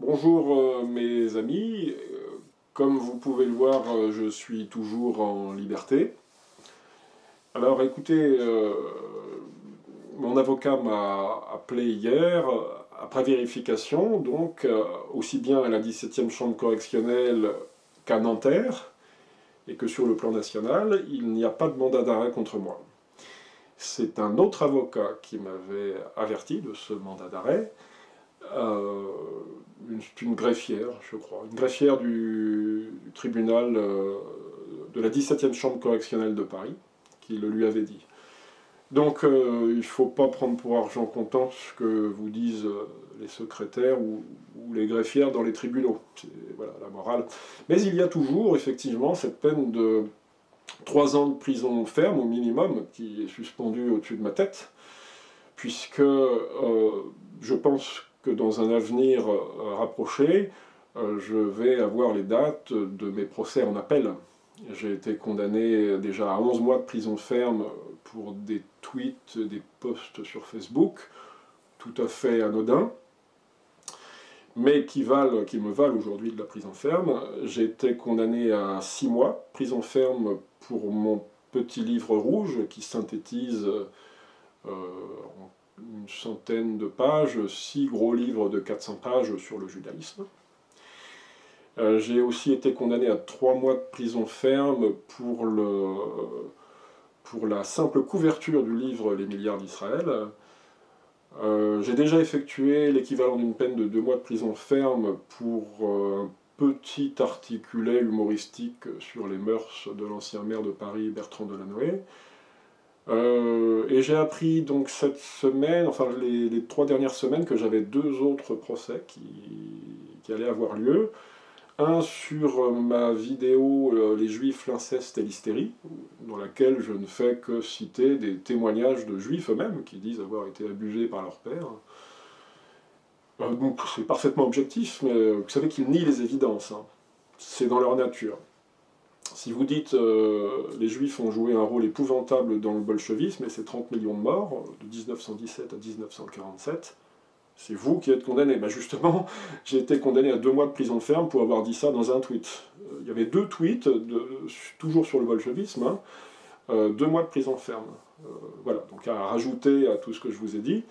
Bonjour mes amis, comme vous pouvez le voir, je suis toujours en liberté. Alors écoutez, mon avocat m'a appelé hier, après vérification, donc aussi bien à la 17e chambre correctionnelle qu'à Nanterre, et que sur le plan national, il n'y a pas de mandat d'arrêt contre moi. C'est un autre avocat qui m'avait averti de ce mandat d'arrêt, une greffière, je crois, une greffière du tribunal de la 17e chambre correctionnelle de Paris, qui le lui avait dit. Donc il ne faut pas prendre pour argent comptant ce que vous disent les secrétaires ou les greffières dans les tribunaux. C'est voilà, la morale. Mais il y a toujours, effectivement, cette peine de 3 ans de prison ferme, au minimum, qui est suspendue au-dessus de ma tête, puisque je pense que dans un avenir rapproché, je vais avoir les dates de mes procès en appel. J'ai été condamné déjà à 11 mois de prison ferme pour des tweets, des posts sur Facebook, tout à fait anodins, mais qui me valent aujourd'hui de la prison ferme. J'ai été condamné à 6 mois de prison ferme pour mon petit livre rouge qui synthétise en une centaine de pages, 6 gros livres de 400 pages sur le judaïsme. J'ai aussi été condamné à 3 mois de prison ferme pour la simple couverture du livre Les milliards d'Israël. J'ai déjà effectué l'équivalent d'une peine de 2 mois de prison ferme pour un petit articulet humoristique sur les mœurs de l'ancien maire de Paris, Bertrand Delanoë. Et j'ai appris donc cette semaine, enfin les 3 dernières semaines, que j'avais 2 autres procès qui allaient avoir lieu. Un sur ma vidéo Les Juifs, l'inceste et l'hystérie, dans laquelle je ne fais que citer des témoignages de Juifs eux-mêmes qui disent avoir été abusés par leur père. Donc c'est parfaitement objectif, mais vous savez qu'ils nient les évidences, hein. C'est dans leur nature. Si vous dites les Juifs ont joué un rôle épouvantable dans le bolchevisme et ses 30 millions de morts, de 1917 à 1947, c'est vous qui êtes condamné. Ben justement, j'ai été condamné à 2 mois de prison ferme pour avoir dit ça dans un tweet. Il y avait 2 tweets, toujours sur le bolchevisme, hein, 2 mois de prison ferme. Voilà, donc à rajouter à tout ce que je vous ai dit.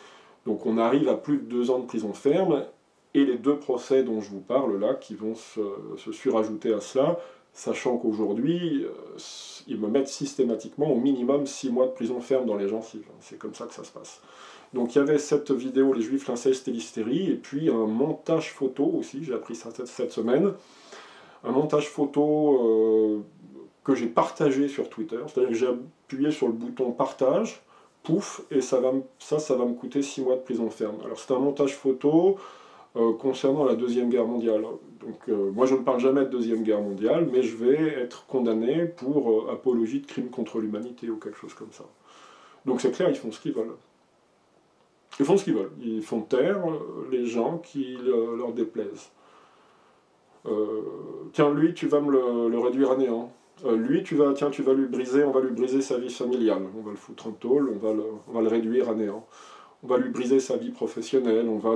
Donc on arrive à plus de 2 ans de prison ferme, et les 2 procès dont je vous parle là, qui vont se surajouter à cela, sachant qu'aujourd'hui, ils me mettent systématiquement au minimum 6 mois de prison ferme dans les gencives. C'est comme ça que ça se passe. Donc il y avait cette vidéo, Les Juifs, l'inceste et l'hystérie, et puis un montage photo aussi, j'ai appris ça cette semaine, un montage photo que j'ai partagé sur Twitter, c'est-à-dire que j'ai appuyé sur le bouton partage, pouf, et ça va me coûter 6 mois de prison ferme. Alors c'est un montage photo concernant la Deuxième Guerre mondiale. Donc moi je ne parle jamais de Deuxième Guerre mondiale, mais je vais être condamné pour apologie de crimes contre l'humanité ou quelque chose comme ça. Donc c'est clair, ils font ce qu'ils veulent. Ils font ce qu'ils veulent. Ils font taire les gens qui leur déplaisent. Tiens, lui, tu vas me le réduire à néant. Lui, tu vas lui briser, on va lui briser sa vie familiale. On va le foutre en tôle, on va le réduire à néant. On va lui briser sa vie professionnelle, on va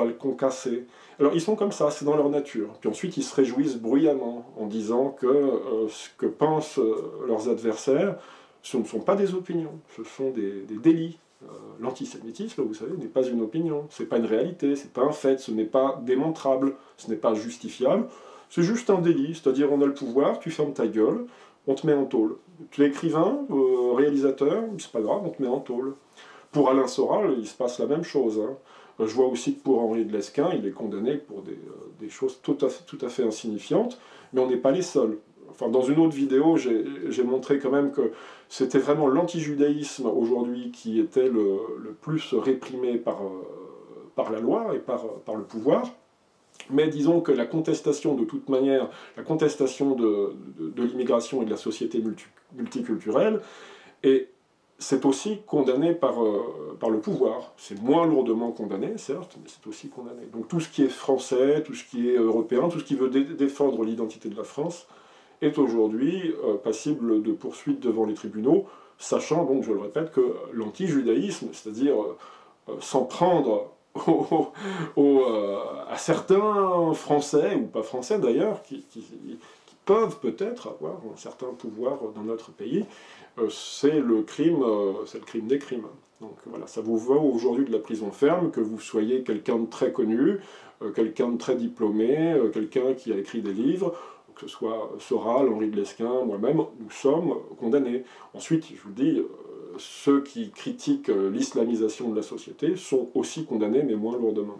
le concasser. Alors ils sont comme ça, c'est dans leur nature. Puis ensuite ils se réjouissent bruyamment en disant que ce que pensent leurs adversaires, ce ne sont pas des opinions, ce sont des délits. L'antisémitisme, vous savez, n'est pas une opinion, c'est pas une réalité, c'est pas un fait, ce n'est pas démontrable, ce n'est pas justifiable, c'est juste un délit, c'est-à-dire on a le pouvoir, tu fermes ta gueule, on te met en tôle. Tu es écrivain, réalisateur, c'est pas grave, on te met en tôle. Pour Alain Soral, il se passe la même chose, hein. Je vois aussi que pour Henri de Lesquen, il est condamné pour des choses tout à fait insignifiantes, mais on n'est pas les seuls. Enfin, dans une autre vidéo, j'ai montré quand même que c'était vraiment l'antijudaïsme aujourd'hui qui était le plus réprimé par la loi et par le pouvoir. Mais disons que la contestation, de toute manière, la contestation de l'immigration et de la société multiculturelle, c'est aussi condamné par le pouvoir. C'est moins lourdement condamné, certes, mais c'est aussi condamné. Donc tout ce qui est français, tout ce qui est européen, tout ce qui veut défendre l'identité de la France, est aujourd'hui passible de poursuites devant les tribunaux, sachant donc, je le répète, que l'antijudaïsme, c'est-à-dire s'en prendre à certains Français, ou pas Français d'ailleurs, qui peuvent peut-être avoir un certain pouvoir dans notre pays, c'est le crime des crimes. Donc voilà, ça vous vaut aujourd'hui de la prison ferme, que vous soyez quelqu'un de très connu, quelqu'un de très diplômé, quelqu'un qui a écrit des livres, que ce soit Soral, Henri de Lesquen, moi-même, nous sommes condamnés. Ensuite, je vous dis, ceux qui critiquent l'islamisation de la société sont aussi condamnés, mais moins lourdement.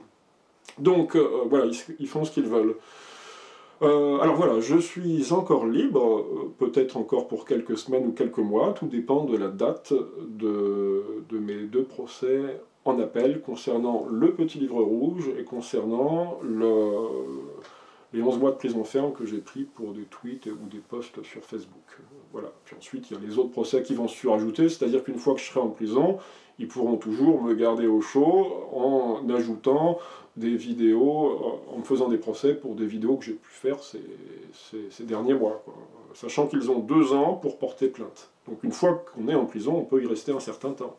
Donc voilà, ils font ce qu'ils veulent. Alors voilà, je suis encore libre, peut-être encore pour quelques semaines ou quelques mois, tout dépend de la date de mes 2 procès en appel concernant le Petit Livre Rouge et concernant les 11 mois de prison ferme que j'ai pris pour des tweets ou des posts sur Facebook. Voilà. Puis ensuite, il y a les autres procès qui vont se surajouter, c'est-à-dire qu'une fois que je serai en prison, ils pourront toujours me garder au chaud en ajoutant des vidéos, en me faisant des procès pour des vidéos que j'ai pu faire ces derniers mois, quoi. Sachant qu'ils ont 2 ans pour porter plainte. Donc une fois qu'on est en prison, on peut y rester un certain temps.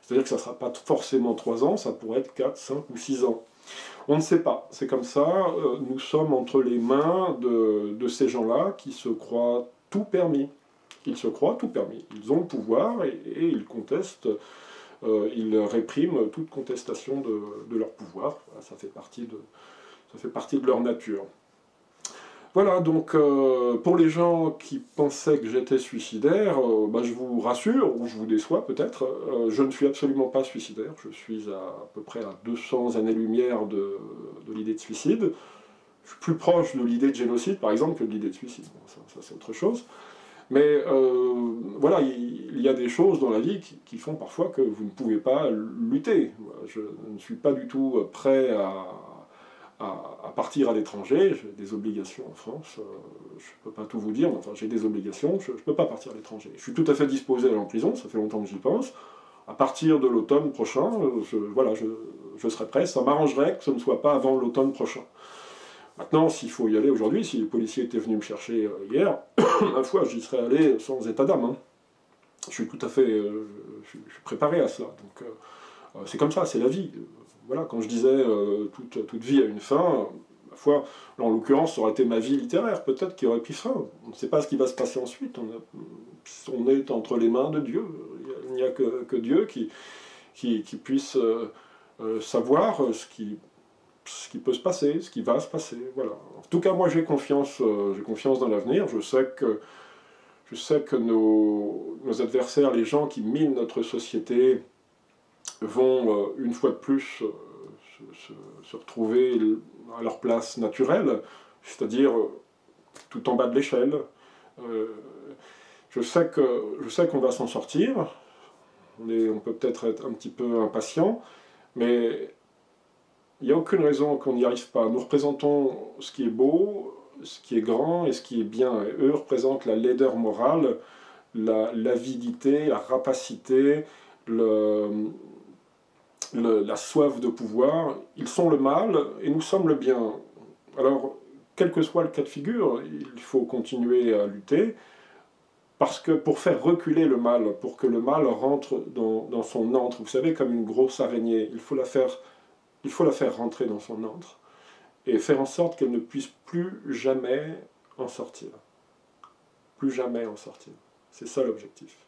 C'est-à-dire que ça ne sera pas forcément 3 ans, ça pourrait être 4, 5 ou 6 ans. On ne sait pas, c'est comme ça, nous sommes entre les mains de ces gens-là qui se croient tout permis. Ils se croient tout permis, ils ont le pouvoir et ils contestent, ils répriment toute contestation de leur pouvoir. Ça fait partie de leur nature. Voilà, donc pour les gens qui pensaient que j'étais suicidaire, je vous rassure, ou je vous déçois peut-être, je ne suis absolument pas suicidaire, je suis à peu près à 200 années-lumière de l'idée de suicide. Je suis plus proche de l'idée de génocide, par exemple, que de l'idée de suicide. Bon, ça c'est autre chose. Mais voilà, il y a des choses dans la vie qui font parfois que vous ne pouvez pas lutter. Je ne suis pas du tout prêt à partir à l'étranger, j'ai des obligations en France, je ne peux pas tout vous dire, mais enfin j'ai des obligations, je ne peux pas partir à l'étranger. Je suis tout à fait disposé à aller en prison, ça fait longtemps que j'y pense. À partir de l'automne prochain, je serai prêt, ça m'arrangerait que ce ne soit pas avant l'automne prochain. Maintenant, s'il faut y aller aujourd'hui, si les policiers étaient venus me chercher hier, ma foi, j'y serais allé sans état d'âme. Hein. Je suis tout à fait je suis préparé à cela. Donc c'est comme ça, c'est la vie. Voilà, quand je disais toute vie a une fin, ma foi, en l'occurrence, ça aurait été ma vie littéraire, peut-être qui aurait pris fin. On ne sait pas ce qui va se passer ensuite. On est entre les mains de Dieu. Il n'y a que Dieu qui puisse savoir ce qui peut se passer, ce qui va se passer. Voilà. En tout cas, moi j'ai confiance dans l'avenir. Je sais que nos adversaires, les gens qui minent notre société, vont une fois de plus se retrouver à leur place naturelle, c'est-à-dire tout en bas de l'échelle. Je sais qu'on va s'en sortir, on peut peut-être être un petit peu impatient, mais il n'y a aucune raison qu'on n'y arrive pas. Nous représentons ce qui est beau, ce qui est grand et ce qui est bien. Et eux représentent la laideur morale, l'avidité, la rapacité, la soif de pouvoir. Ils sont le mal et nous sommes le bien. Alors, quel que soit le cas de figure, il faut continuer à lutter, parce que pour faire reculer le mal, pour que le mal rentre dans son antre, vous savez, comme une grosse araignée, il faut la faire rentrer dans son antre, et faire en sorte qu'elle ne puisse plus jamais en sortir. Plus jamais en sortir. C'est ça l'objectif.